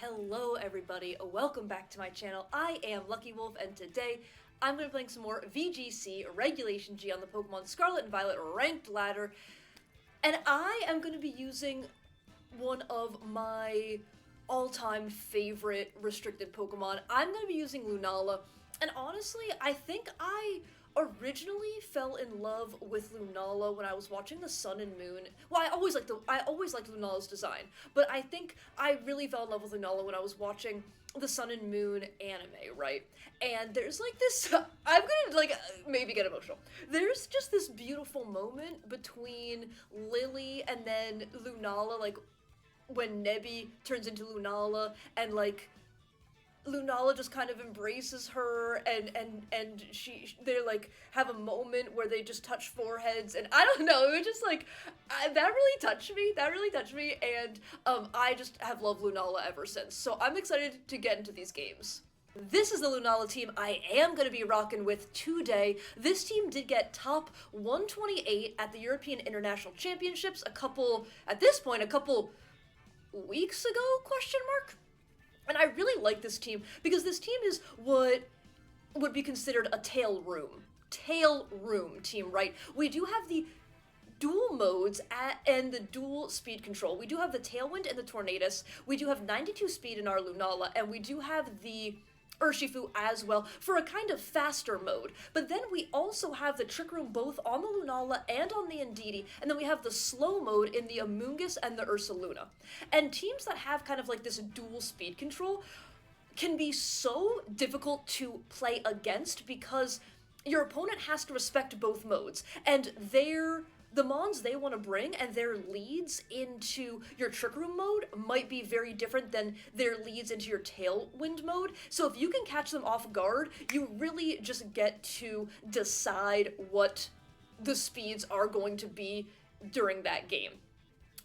Hello everybody, welcome back to my channel. I am Lucky Wolf and today I'm going to be playing some more VGC Regulation G on the Pokemon Scarlet and Violet ranked ladder. And I am going to be using one of my all-time favorite restricted Pokemon. I'm going to be using Lunala, and honestly, I think I originally fell in love with Lunala when I was watching the Sun and Moon. Well, I always liked Lunala's design, but I think I really fell in love with Lunala when I was watching the Sun and Moon anime, right? And there's like this, I'm gonna like maybe get emotional. There's just this beautiful moment between Lily and then Lunala, like when Nebby turns into Lunala and like Lunala just kind of embraces her, and they like have a moment where they just touch foreheads, and I don't know, it was just like that really touched me, and I just have loved Lunala ever since. So I'm excited to get into these games. This is the Lunala team I am going to be rocking with today. This team did get top 128 at the European International Championships a couple weeks ago, question mark? And I really like this team because this team is what would be considered a tail room team, right? We do have the dual modes and the dual speed control. We do have the Tailwind and the Tornadus. We do have 92 speed in our Lunala, and we do have the Urshifu as well for a kind of faster mode. But then we also have the Trick Room both on the Lunala and on the Indeedee, and then we have the slow mode in the Amoonguss and the Ursaluna. And teams that have kind of like this dual speed control can be so difficult to play against because your opponent has to respect both modes, and the mons they want to bring and their leads into your Trick Room mode might be very different than their leads into your Tailwind mode. So if you can catch them off guard, you really just get to decide what the speeds are going to be during that game.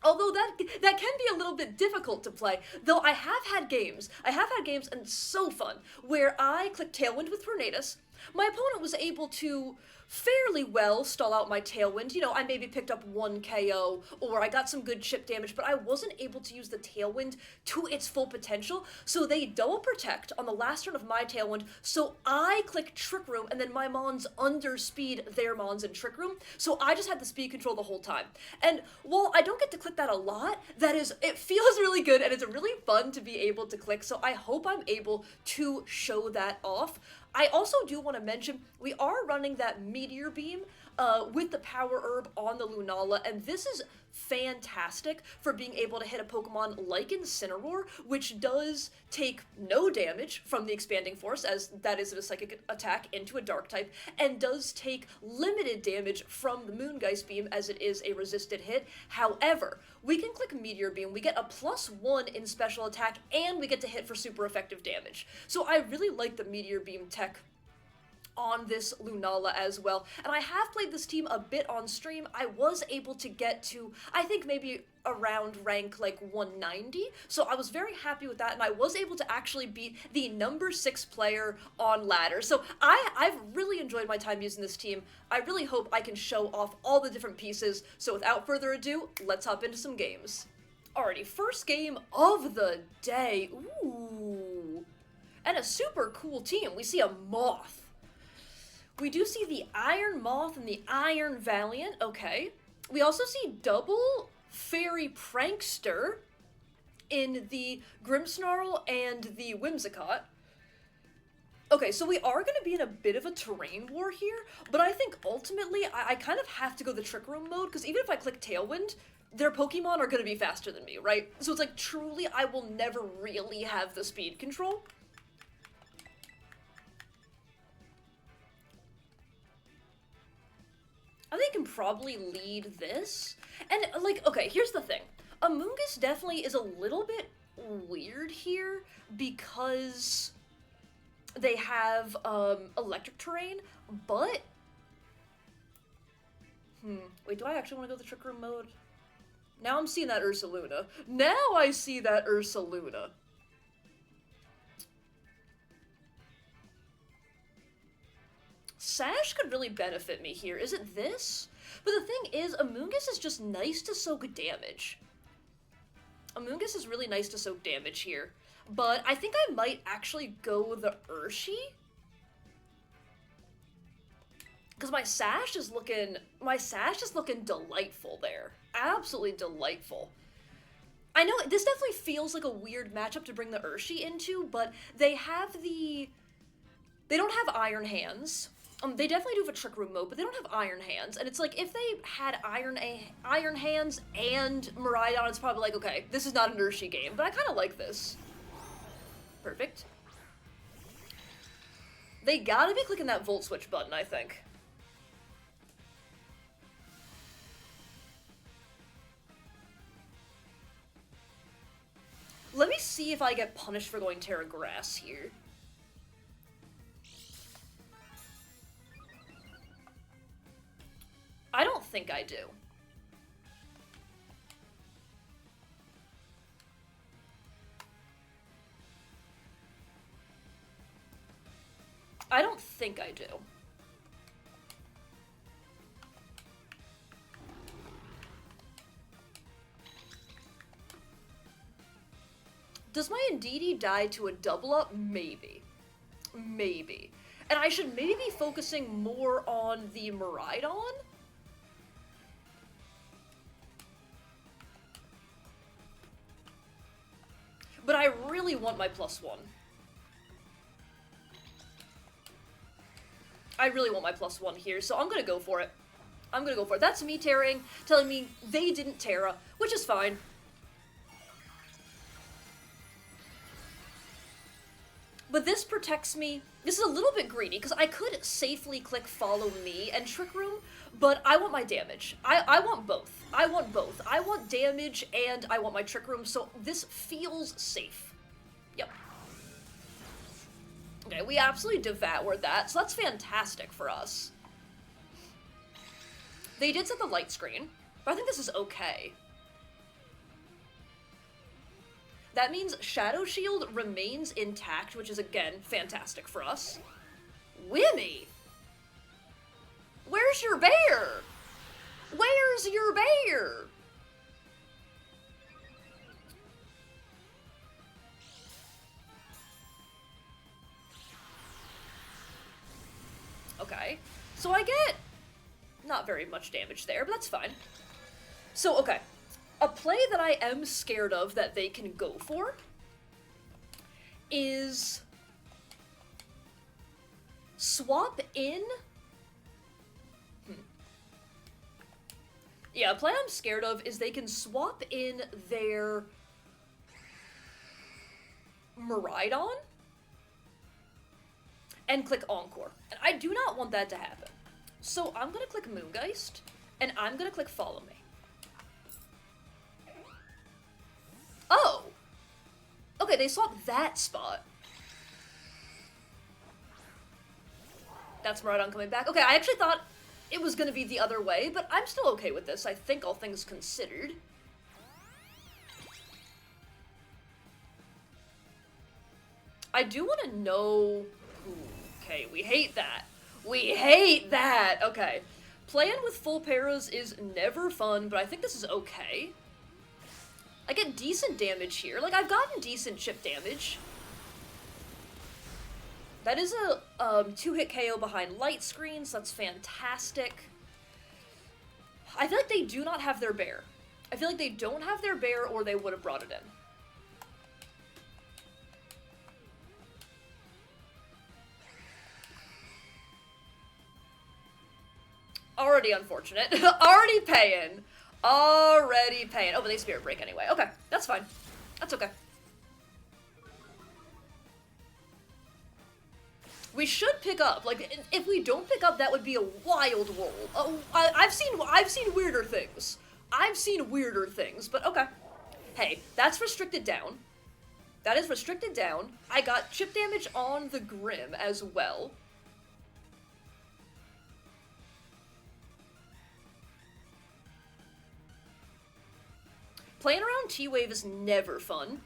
Although that can be a little bit difficult to play, though I have had games, and it's so fun, where I clicked Tailwind with Tornadus. My opponent was able to fairly well stall out my Tailwind. You know, I maybe picked up one KO, or I got some good chip damage, but I wasn't able to use the Tailwind to its full potential, so they double protect on the last turn of my Tailwind, so I click Trick Room, and then my mons underspeed their mons in Trick Room, so I just had the speed control the whole time. And while I don't get to click that a lot, it feels really good, and it's really fun to be able to click, so I hope I'm able to show that off. I also do want to mention, we are running that Meteor Beam with the Power Herb on the Lunala, and this is fantastic for being able to hit a Pokemon like Incineroar, which does take no damage from the Expanding Force, as that is a psychic attack into a Dark type, and does take limited damage from the Moongeist Beam, as it is a resisted hit. However, we can click Meteor Beam, we get a +1 in special attack, and we get to hit for super effective damage. So I really like the Meteor Beam tech on this Lunala as well. And I have played this team a bit on stream. I was able to get to, I think maybe around rank like 190, so I was very happy with that, and I was able to actually beat the number 6 player on ladder. So I've really enjoyed my time using this team. I really hope I can show off all the different pieces, so without further ado, let's hop into some games. Alrighty, first game of the day. Ooh. And a super cool team. We see a Moth. We do see the Iron Moth and the Iron Valiant, okay. We also see double Fairy Prankster in the Grimmsnarl and the Whimsicott. Okay, so we are going to be in a bit of a terrain war here, but I think ultimately I kind of have to go the Trick Room mode, because even if I click Tailwind, their Pokemon are going to be faster than me, right? So it's like, truly, I will never really have the speed control. I think I can probably lead this. And, like, okay, here's the thing. Amoonguss definitely is a little bit weird here because they have, electric terrain, but... Wait, do I actually want to go the Trick Room mode? Now I'm seeing that Ursaluna. Now I see that Ursaluna. Sash could really benefit me here. Is it this? But the thing is, Amoonguss is just nice to soak damage. Amoonguss is really nice to soak damage here. but I think I might actually go the Urshi. Because my sash is looking delightful there. Absolutely delightful. I know this definitely feels like a weird matchup to bring the Urshi into, but they don't have Iron Hands. They definitely do have a Trick Room mode, but they don't have Iron Hands. And it's like, if they had Iron Hands and Miraidon, it's probably like, okay, this is not an Urshi game, but I kind of like this. Perfect. They gotta be clicking that Volt Switch button, I think. Let me see if I get punished for going Terra Grass here. I don't think I do. I don't think I do. Does my Indeedee die to a double up? Maybe. Maybe. And I should maybe be focusing more on the Miraidon? But I really want my +1. I really want my +1 here, so I'm gonna go for it. I'm gonna go for it. That's me terraing, telling me they didn't Terra, which is fine. But this protects me. This is a little bit greedy, because I could safely click Follow Me and Trick Room, but I want my damage. I want both. I want both. I want damage, and I want my Trick Room, so this feels safe. Yep. Okay, we absolutely devoured that, so that's fantastic for us. They did set the light screen, but I think this is okay. That means Shadow Shield remains intact, which is, again, fantastic for us. Wimmy! Where's your bear? Where's your bear? Okay. So I get not very much damage there, but that's fine. So, okay. A play that I am scared of that they can go for is swap in... Yeah, a play I'm scared of is they can swap in their Miraidon and click Encore. And I do not want that to happen. So I'm gonna click Moongeist, and I'm gonna click Follow Me. Oh! Okay, they swapped that spot. That's Miraidon coming back. Okay, I actually thought it was gonna be the other way, but I'm still okay with this, I think, all things considered. I do want to know... Okay, we hate that. We hate that! Okay. Playing with full paras is never fun, but I think this is okay. I get decent damage here. Like, I've gotten decent chip damage. That is a 2-hit KO behind light screens. That's fantastic. I feel like they do not have their bear. I feel like they don't have their bear, or they would have brought it in. Already unfortunate. Already paying. Already paying. Oh, but they Spirit Break anyway. Okay, that's fine. That's okay. We should pick up. Like, if we don't pick up, that would be a wild roll. Oh, I've seen weirder things. I've seen weirder things, but okay. Hey, that's restricted down. That is restricted down. I got chip damage on the Grim as well. Playing around T-Wave is never fun.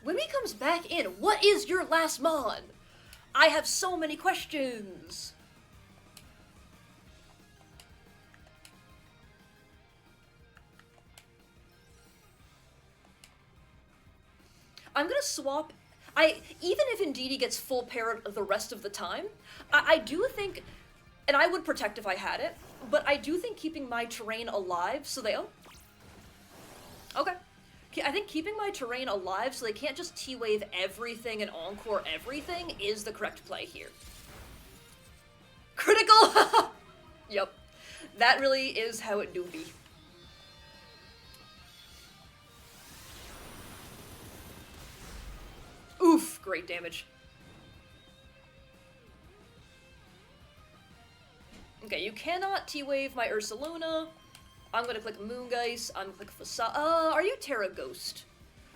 Wimmy comes back in. What is your last mon? I have so many questions. I'm gonna swap. Even if Indeedee gets full parrot the rest of the time, I do think, and I would protect if I had it, but I do think keeping my terrain alive so they... Oh. Okay. I think keeping my terrain alive so they can't just T-Wave everything and Encore everything is the correct play here. Critical! Yep. That really is how it do be. Oof, great damage. Okay, you cannot T-Wave my Ursaluna. I'm gonna click Moongeist, I'm gonna click Facade. Are you Terra Ghost?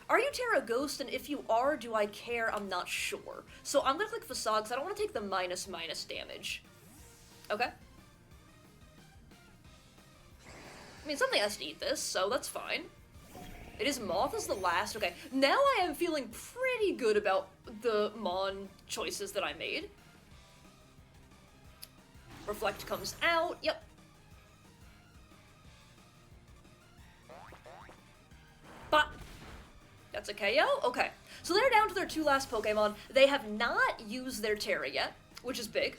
Are you Terra Ghost? And if you are, do I care? I'm not sure. So I'm gonna click Facade because I don't want to take the minus damage. Okay. I mean, something has to eat this, so that's fine. It is Moth as the last. Okay, now I am feeling pretty good about the Mon choices that I made. Reflect comes out. Yep. But that's a KO? Okay. So they're down to their 2 last Pokemon. They have not used their Terra yet, which is big.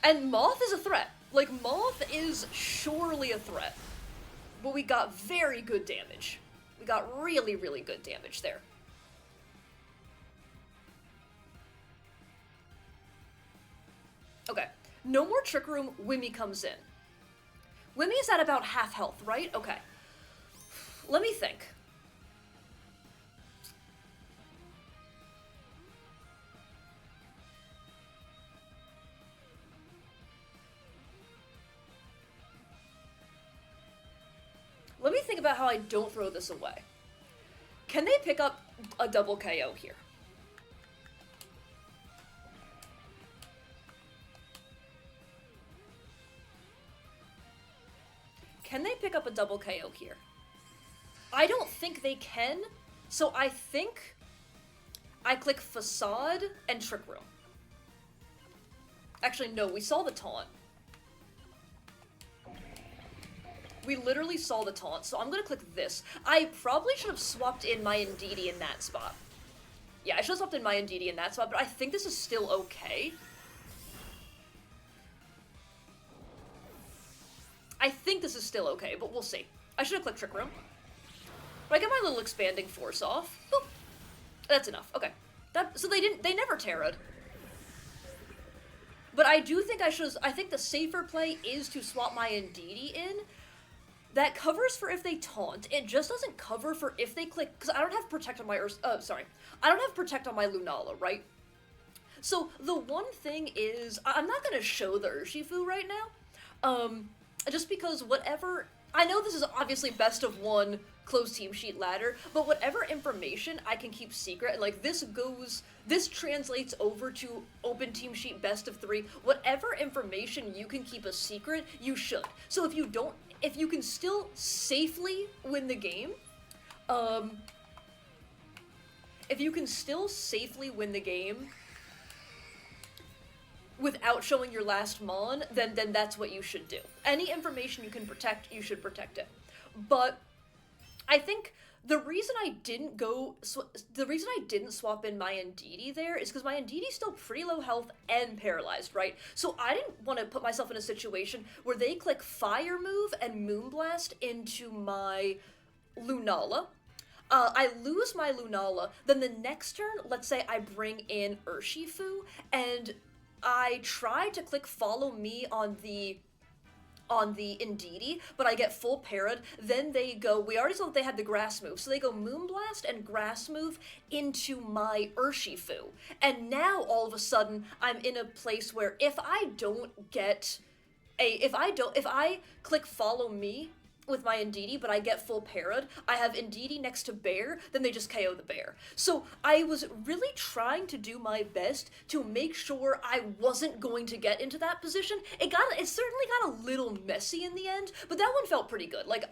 And Moth is a threat. Like, Moth is surely a threat. But we got very good damage. We got really, really good damage there. Okay. No more Trick Room. Wimmy comes in. Wimmy is at about half health, right? Okay. Let me think. Let me think about how I don't throw this away. Can they pick up a double KO here? Can they pick up a double KO here? I don't think they can, so I think I click Facade and Trick Room. Actually, no, we saw the taunt. We literally saw the taunt, so I'm gonna click this. I probably should have swapped in my Indeedee in that spot. Yeah, I should have swapped in my Indeedee in that spot, but I think this is still okay. I think this is still okay, but we'll see. I should have clicked Trick Room. But I get my little expanding force off. Boop. That's enough. Okay. So they never Terra'd. But I do think I think the safer play is to swap my Indeedee in. That covers for if they taunt. It just doesn't cover for if they click, because I don't have Protect on my I don't have Protect on my Lunala, right? So the one thing is, I'm not gonna show the Urshifu right now. Just because whatever, I know this is obviously best of 1 closed team sheet ladder, but whatever information I can keep secret, and like this translates over to open team sheet best of 3, whatever information you can keep a secret, you should. So if you can still safely win the game, without showing your last Mon, then that's what you should do. Any information you can protect, you should protect it. But I think the reason I didn't swap in my Indeedee there is because my Indeedee's still pretty low health and paralyzed, right? So I didn't want to put myself in a situation where they click Fire Move and Moonblast into my Lunala. I lose my Lunala, then the next turn, let's say I bring in Urshifu, and I try to click Follow Me on the Indeedee, but I get full parried. Then they go, we already saw that they had the Grass Move, so they go Moonblast and Grass Move into my Urshifu. And now, all of a sudden, I'm in a place where if I click Follow Me with my Indeedee, but I get full parried, I have Indeedee next to Bear, then they just KO the Bear. So I was really trying to do my best to make sure I wasn't going to get into that position. It certainly got a little messy in the end, but that one felt pretty good. Like,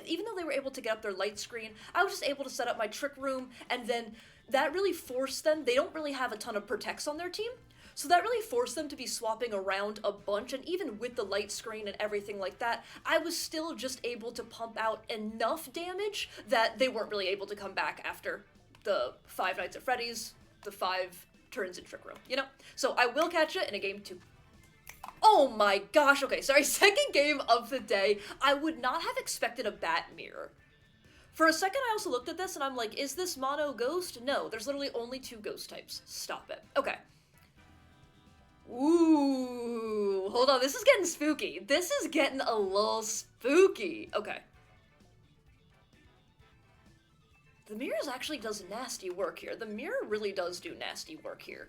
even though they were able to get up their light screen, I was just able to set up my Trick Room, and then that really forced them. They don't really have a ton of protects on their team, So that really forced them to be swapping around a bunch, and even with the light screen and everything like that, I was still just able to pump out enough damage that they weren't really able to come back after the 5 Nights at Freddy's, the 5 turns in Trick Room, you know? So I will catch it in a game 2. Oh my gosh, okay, sorry, second game of the day. I would not have expected a bat mirror. For a second, I also looked at this and I'm like, is this mono ghost? No, there's literally only 2 ghost types. Stop it. Okay. Ooh, hold on, this is getting spooky. This is getting a little spooky. Okay. The mirrors actually does nasty work here. The mirror really does do nasty work here.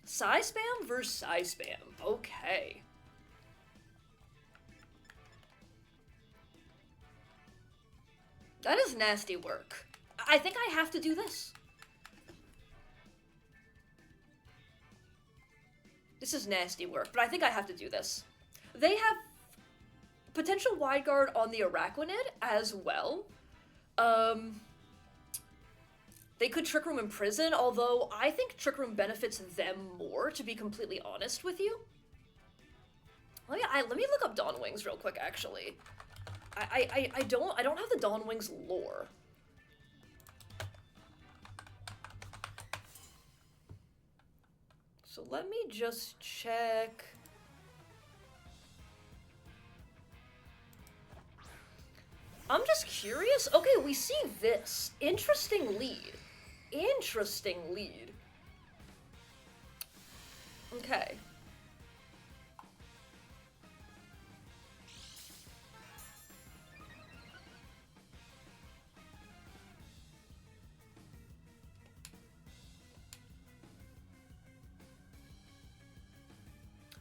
Psy spam versus Psy spam. Okay. That is nasty work. I think I have to do this. This is nasty work, but I think I have to do this. They have potential wide guard on the Arachnid as well. They could Trick Room Imprison, although I think Trick Room benefits them more, to be completely honest with you. Oh yeah, let me look up Dawn Wings real quick, actually. I don't have the Dawn Wings lore. So let me just check. I'm just curious. Okay, we see this. Interesting lead. Interesting lead. Okay.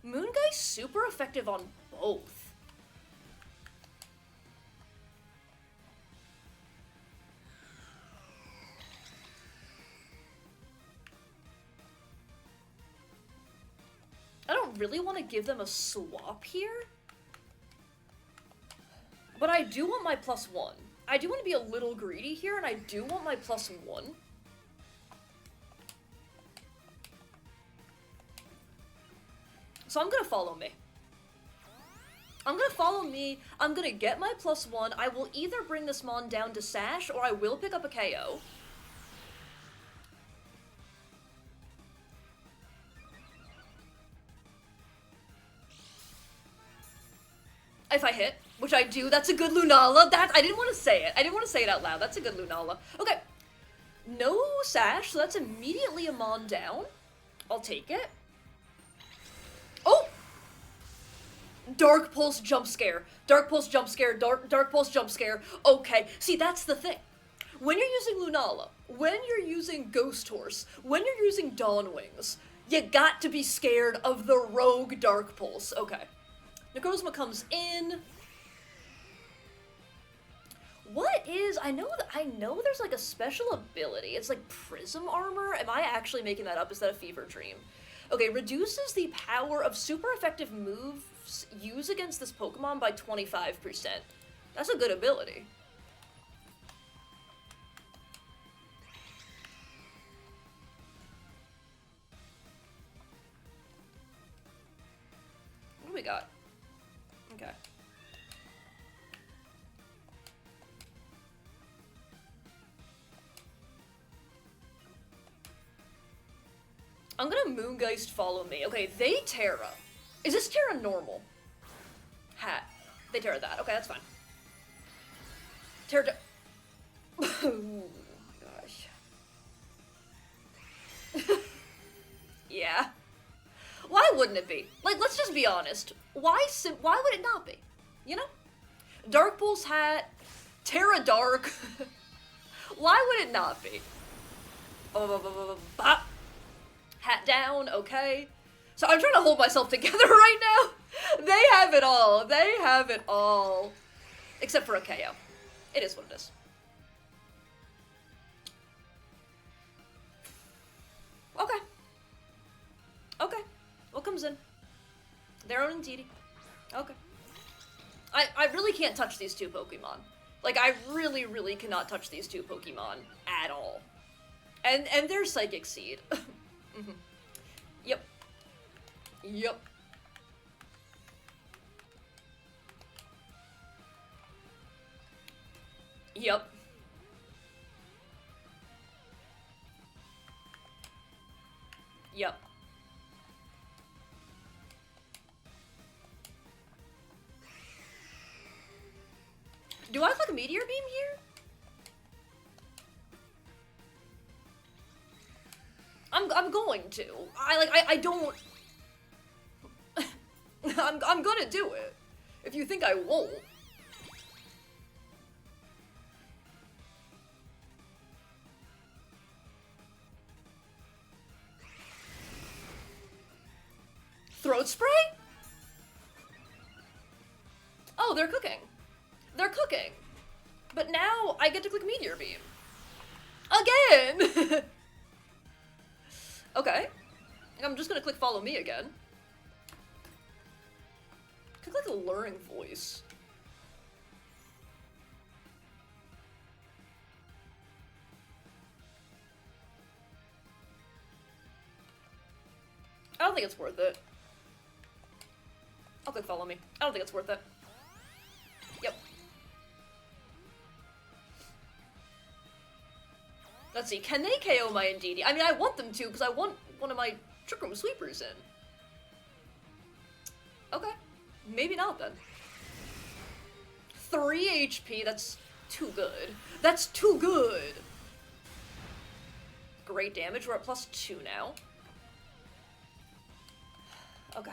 Moon Guy's super effective on both. I don't really want to give them a swap here, but I do want my +1. I do want to be a little greedy here, and I do want my +1. So I'm gonna follow me. I'm gonna follow me. I'm gonna get my +1. I will either bring this Mon down to Sash, or I will pick up a KO. If I hit, which I do, that's a good Lunala. I didn't want to say it. I didn't want to say it out loud. That's a good Lunala. Okay. No Sash, so that's immediately a Mon down. I'll take it. Oh! Dark Pulse jump scare. Dark Pulse jump scare. Dark Pulse jump scare. Okay. See, that's the thing. When you're using Lunala, when you're using Ghost Horse, when you're using Dawn Wings, you got to be scared of the rogue Dark Pulse. Okay. Necrozma comes in. What is... I know there's like a special ability. It's like Prism Armor. Am I actually making that up? Is that a fever dream? Okay, reduces the power of super effective moves used against this Pokemon by 25%. That's a good ability. What do we got? Okay. I'm gonna Moongeist follow me. Okay, they Terra. Is this Terra normal? Hat. They Terra that. Okay, that's fine. Terra... Oh my gosh. Yeah. Why wouldn't it be? Like, let's just be honest. Why would it not be? You know? Dark Pulse Hat. Terra Dark. Why would it not be? Bop. Hat down, okay. So I'm trying to hold myself together right now. They have it all. They have it all. Except for a KO. It is what it is. Okay. Okay. What comes in? Their own Entity. Okay. I really can't touch these 2 Pokemon. Like, I really, really cannot touch these two Pokemon at all. And they're Psychic Seed. Mm-hmm. Yep. Yep. Yep. Yep. Do I click Meteor Beam here? I'm going to. I don't. I'm gonna do it. If you think I won't. Throat spray? Oh, they're cooking. They're cooking. But now I get to click Meteor Beam. Again! Okay. I'm just gonna click Follow Me again. Click like a luring voice. I don't think it's worth it. I'll click Follow Me. I don't think it's worth it. Yep. Let's see, can they KO my Indeedee? I mean, I want them to, because I want one of my Trick Room Sweepers in. Okay. Maybe not, then. 3 HP, that's too good. That's too good! Great damage, we're at +2 now. Okay.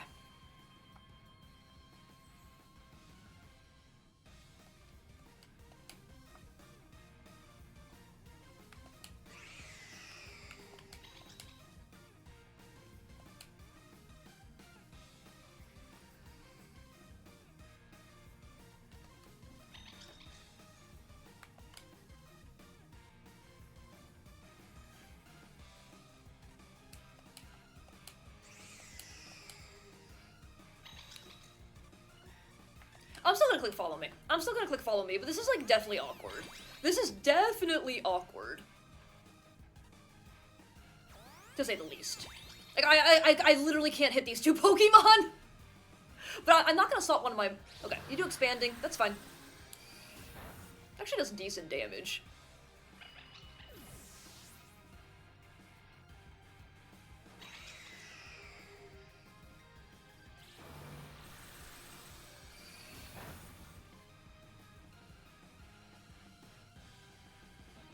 I'm still gonna click Follow Me. I'm still gonna click Follow Me, but this is, like, definitely awkward. This is definitely awkward. To say the least. Like, I literally can't hit these two Pokemon! But I'm not gonna assault one of my... Okay, you do Expanding, that's fine. Actually does decent damage.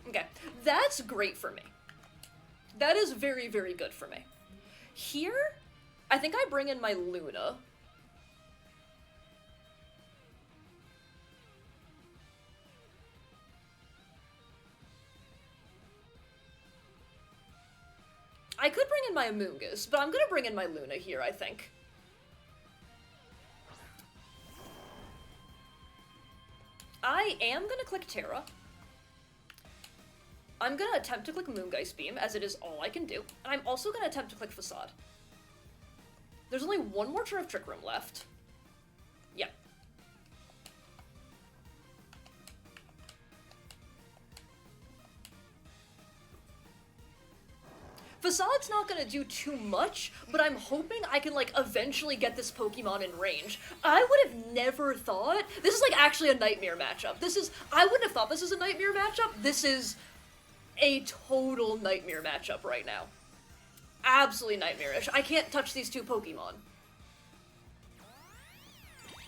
Okay, that's great for me. That is very, very good for me. Here, I think I bring in my Luna. I could bring in my Amoonguss, but I'm gonna bring in my Luna here, I think. I am gonna click Terra. I'm gonna attempt to click Moongeist Beam, as it is all I can do, and I'm also gonna attempt to click Facade. There's only one more turn of Trick Room left. Yeah. Facade's not gonna do too much, but I'm hoping I can, like, eventually get this Pokemon in range. I would have never thought... This is, like, actually a Nightmare matchup. I wouldn't have thought this is a Nightmare matchup. This is a total Nightmare matchup right now. Absolutely nightmarish. I can't touch these two Pokemon.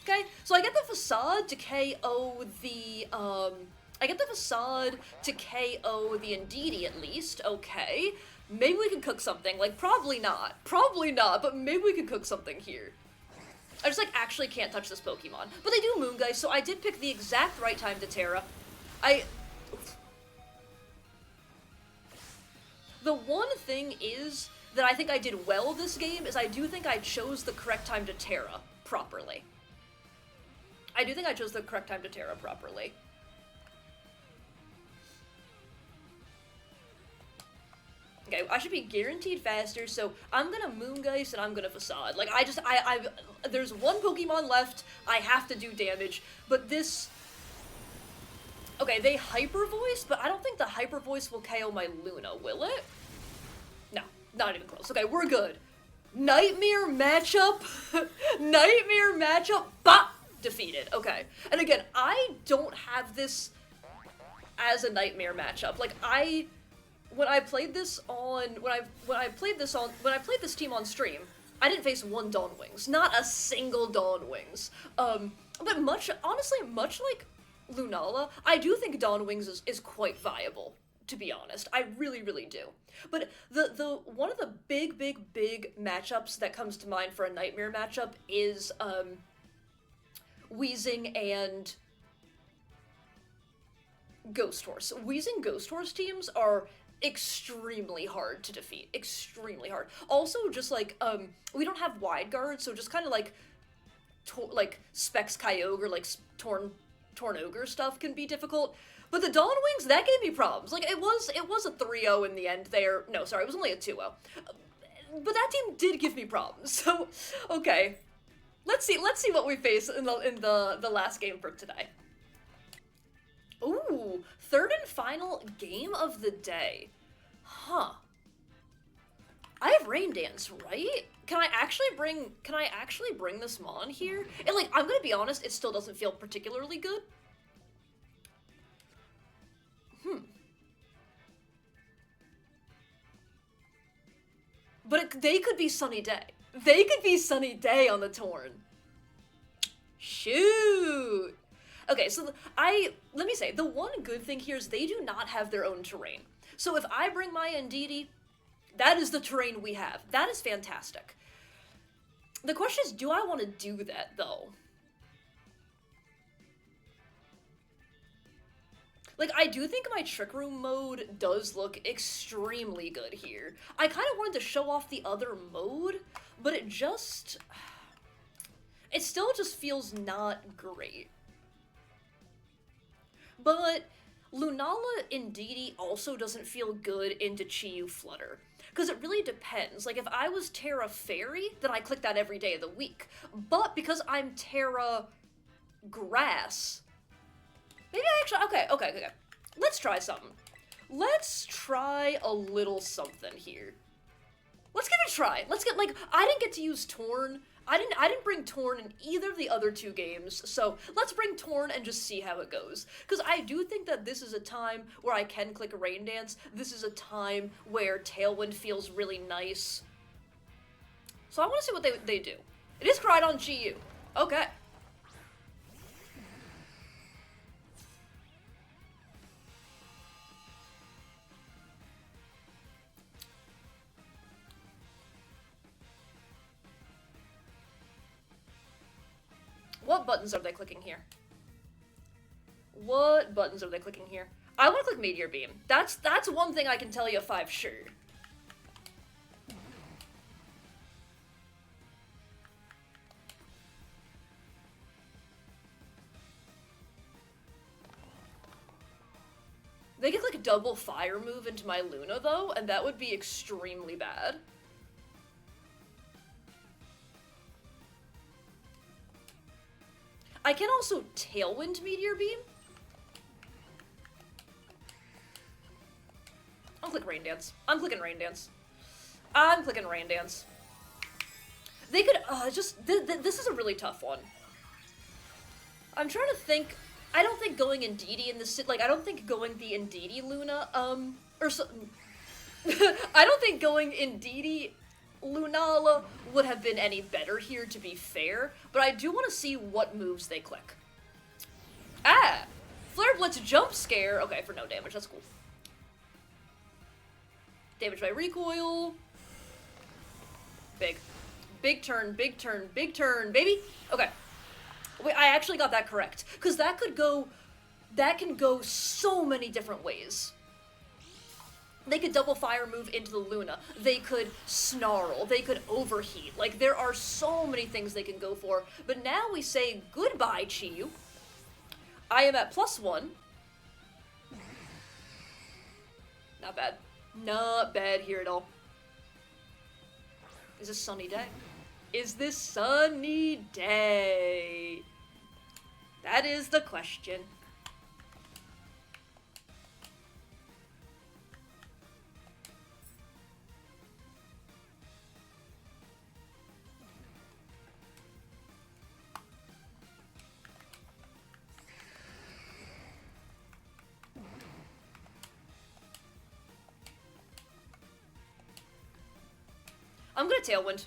Okay, so I get the Facade to KO the, I get the Facade to KO the Indeedee at least, okay. Maybe we can cook something, like, probably not, but maybe we can cook something here. I just, like, actually can't touch this Pokemon. But they do Moongeist, so I did pick the exact right time to Terra. The one thing is that I think I did well this game is I do think I chose the correct time to Terra properly. I do think I chose the correct time to Terra properly. Okay, I should be guaranteed faster, so I'm gonna Moongeist and I'm gonna Facade. Like, there's one Pokemon left, I have to do damage, but this... Okay, they hyper voice, but I don't think the hyper voice will KO my Luna, will it? No, not even close. Okay, we're good. Nightmare matchup. Nightmare matchup. Bah! Defeated. Okay. And again, I don't have this as a nightmare matchup. Like when I played this team on stream, I didn't face one Dawn Wings. Not a single Dawn Wings. But honestly, much like LUNALA, I do think Dawn Wings is quite viable, to be honest. I really, really do. But the one of the big matchups that comes to mind for a nightmare matchup is Weezing and Ghost Horse. Weezing Ghost Horse teams are extremely hard to defeat. Extremely hard. Also, just like, we don't have wide guard, so just kind of like Specs Kyogre, like Torn Ogre stuff can be difficult. But the Dawn Wings, that gave me problems. Like, it was a 3-0 in the end there. No, sorry, it was only a 2-0. But that team did give me problems. So, okay. Let's see what we face in the last game for today. Ooh, third and final game of the day. Huh. I have Rain Dance, right? Can I actually bring this Mon here? And like, I'm gonna be honest, it still doesn't feel particularly good. But they could be Sunny Day. They could be Sunny Day on the Torn. Shoot. Okay, so let me say, the one good thing here is they do not have their own terrain. So if I bring my Ndidi, that is the terrain we have. That is fantastic. The question is, do I want to do that, though? Like, I do think my Trick Room mode does look extremely good here. I kind of wanted to show off the other mode, but it still just feels not great. But LUNALA Ndidi also doesn't feel good into Chi-Yu Flutter. Because it really depends. Like, if I was Terra Fairy, then I click that every day of the week. But because I'm Terra Grass, maybe I actually... Okay. Let's try something. Let's try a little something here. Let's give it a try. Let's get, like, I didn't get to use Torn. I didn't bring Torn in either of the other two games, so let's bring Torn and just see how it goes. Because I do think that this is a time where I can click Rain Dance. This is a time where Tailwind feels really nice. So I want to see what they do. It is cried on Chi-Yu. Okay. What buttons are they clicking here? What buttons are they clicking here? I want to click Meteor Beam. That's one thing I can tell you 5 sure. They could like double fire move into my Luna though, and that would be extremely bad. I can also Tailwind Meteor Beam. I'll click Rain Dance. I'm clicking Rain Dance. I'm clicking Rain Dance. They could, this is a really tough one. I'm trying to think, I don't think going Ndidi in this, like, I don't think going the Ndidi Luna, I don't think going Ndidi LUNALA would have been any better here, to be fair, but I do want to see what moves they click. Ah! Flare Blitz Jump Scare. Okay, for no damage, that's cool. Damage by recoil. Big. Big turn, big turn, big turn, baby! Okay. Wait, I actually got that correct. Because that can go so many different ways. They could double fire move into the Luna. They could snarl. They could overheat. Like, there are so many things they can go for. But now we say goodbye, Chi-Yu. I am at +1. Not bad. Not bad here at all. Is this Sunny Day? Is this Sunny Day? That is the question. I'm gonna Tailwind.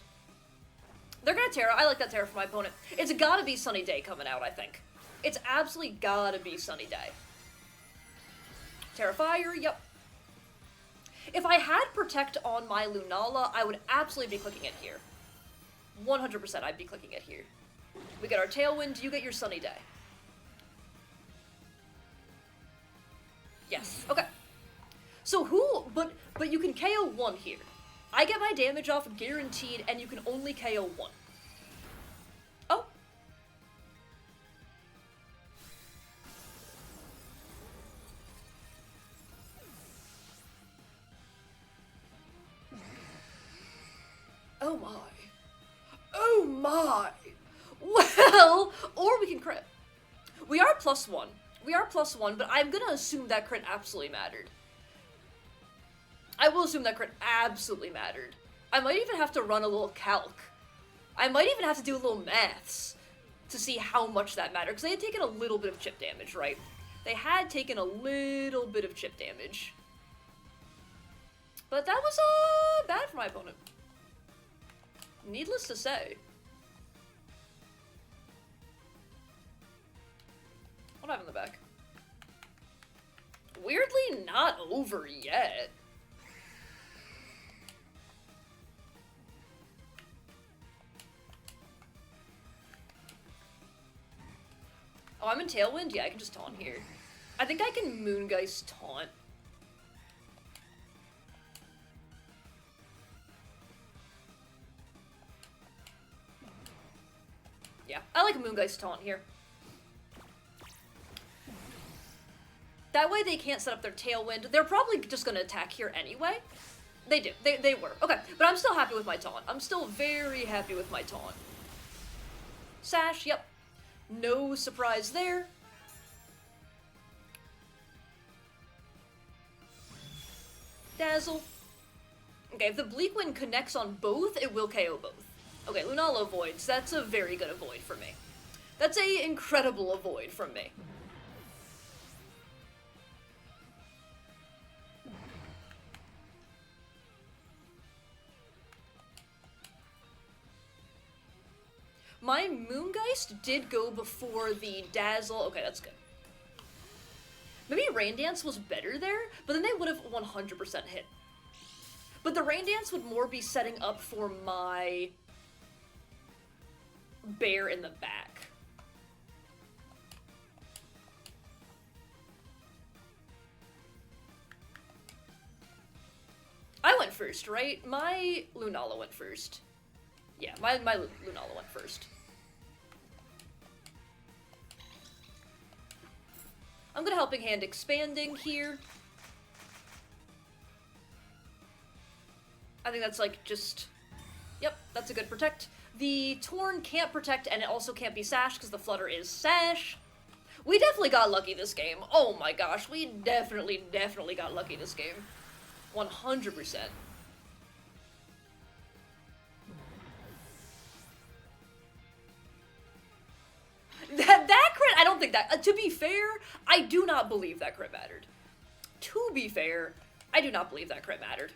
They're gonna Terra. I like that Terra for my opponent. It's gotta be Sunny Day coming out, I think. It's absolutely gotta be Sunny Day. Terra Fire, yep. If I had Protect on my Lunala, I would absolutely be clicking it here. 100% I'd be clicking it here. We get our Tailwind, you get your Sunny Day. Yes, okay. So but you can KO 1 here. I get my damage off guaranteed, and you can only KO 1. Oh. Oh my. Oh my! Well, or we can crit. We are +1. We are +1, but I'm gonna assume that crit absolutely mattered. I will assume that crit absolutely mattered. I might even have to run a little calc. I might even have to do a little maths to see how much that mattered, because they had taken a little bit of chip damage, right? They had taken a little bit of chip damage. But that was, bad for my opponent. Needless to say. What do I have in the back? Weirdly, not over yet. Oh, I'm in Tailwind? Yeah, I can just taunt here. I think I can Moongeist taunt. Yeah, I like a Moongeist taunt here. That way they can't set up their Tailwind. They're probably just gonna attack here anyway. They do. They were. Okay, but I'm still happy with my taunt. I'm still very happy with my taunt. Sash, yep. No surprise there. Dazzle. Okay, if the Bleak Wind connects on both, it will KO both. Okay, Lunala avoids. That's a very good avoid for me. That's a incredible avoid from me. My Moongeist did go before the Dazzle. Okay, that's good. Maybe Rain Dance was better there, but then they would have 100% hit. But the Rain Dance would more be setting up for my bear in the back. I went first, right? My Lunala went first. Yeah, my Lunala went first. I'm gonna Helping Hand expanding here. I think that's like just... Yep, that's a good protect. The Torn can't protect, and it also can't be Sash, because the Flutter is Sash. We definitely got lucky this game. Oh my gosh, we definitely got lucky this game. 100%. That crit, I don't think that... to be fair, I do not believe that crit mattered. To be fair, I do not believe that crit mattered.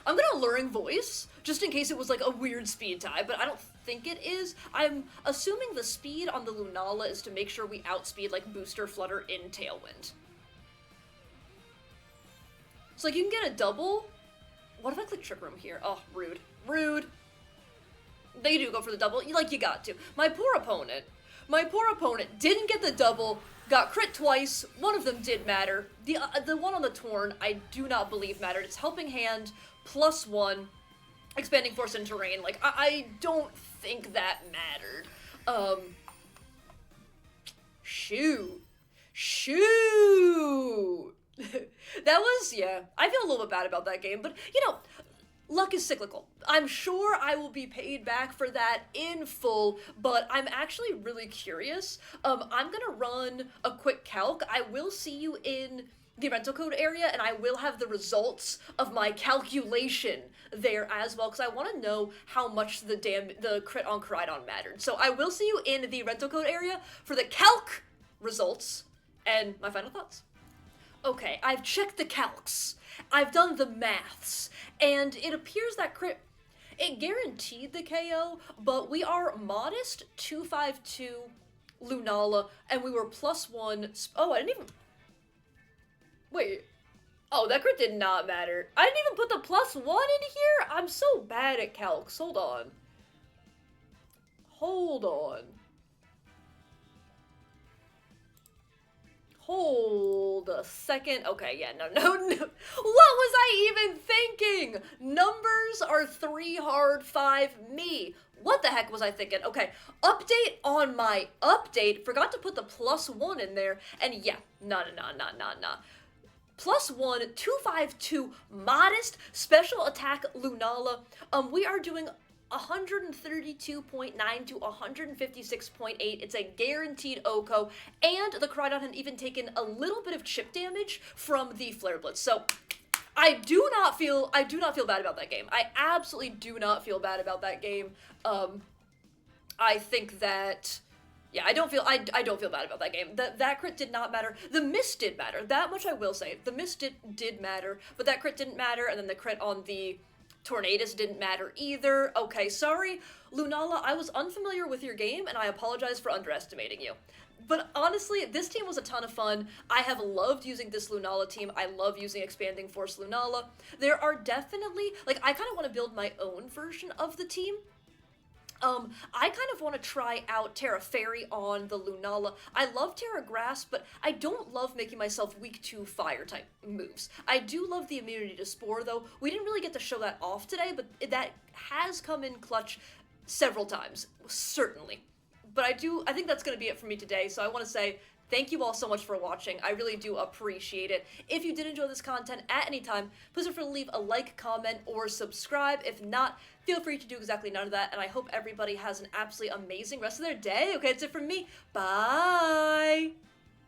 I'm gonna Alluring Voice, just in case it was like a weird speed tie, but I don't think it is. I'm assuming the speed on the Lunala is to make sure we outspeed like Booster Flutter in Tailwind. So like you can get a double. What if I click Trick Room here? Oh, rude. Rude. They do go for the double, like you got to. My poor opponent didn't get the double, got crit twice, one of them did matter. The one on the Torn, I do not believe mattered. It's Helping Hand, +1, Expanding Force and Terrain. Like, I don't think that mattered. Shoot. That was, yeah, I feel a little bit bad about that game, but, you know, luck is cyclical. I'm sure I will be paid back for that in full, but I'm actually really curious. I'm gonna run a quick calc. I will see you in the rental code area, and I will have the results of my calculation there as well, because I want to know how much the crit on Koraidon mattered. So I will see you in the rental code area for the calc results and my final thoughts. Okay, I've checked the calcs. I've done the maths. And it appears that crit... It guaranteed the KO, but we are modest 252 Lunala, and we were +1... Oh, I didn't even... Wait. Oh, that crit did not matter. I didn't even put the +1 in here? I'm so bad at calcs. Hold on. Hold on. Hold a second. Okay, yeah, no. What was I even thinking? Numbers are 3 hard, 5 me. What the heck was I thinking? Okay, update on my update. Forgot to put the +1 in there. And yeah, nah. +1, 252, modest, special attack Lunala. We are doing 132.9 to 156.8. It's a guaranteed OHKO, and the Crydon had even taken a little bit of chip damage from the Flare Blitz. So I do not feel bad about that game. I absolutely do not feel bad about that game. I think that, yeah, I don't feel bad about that game. That crit did not matter. The miss did matter. That much I will say. The miss did matter, but that crit didn't matter, and then the crit on the Tornadus didn't matter either. Okay, sorry, Lunala, I was unfamiliar with your game, and I apologize for underestimating you. But honestly, this team was a ton of fun. I have loved using this Lunala team. I love using Expanding Force Lunala. There are definitely, like, I kind of want to build my own version of the team. I kind of want to try out Terra Fairy on the Lunala. I love Terra Grass, but I don't love making myself weak to fire type moves. I do love the immunity to Spore, though. We didn't really get to show that off today, but that has come in clutch several times, certainly. But I think that's going to be it for me today, so I want to say thank you all so much for watching. I really do appreciate it. If you did enjoy this content at any time, please feel free to leave a like, comment, or subscribe. If not, feel free to do exactly none of that, and I hope everybody has an absolutely amazing rest of their day. Okay, that's it from me. Bye!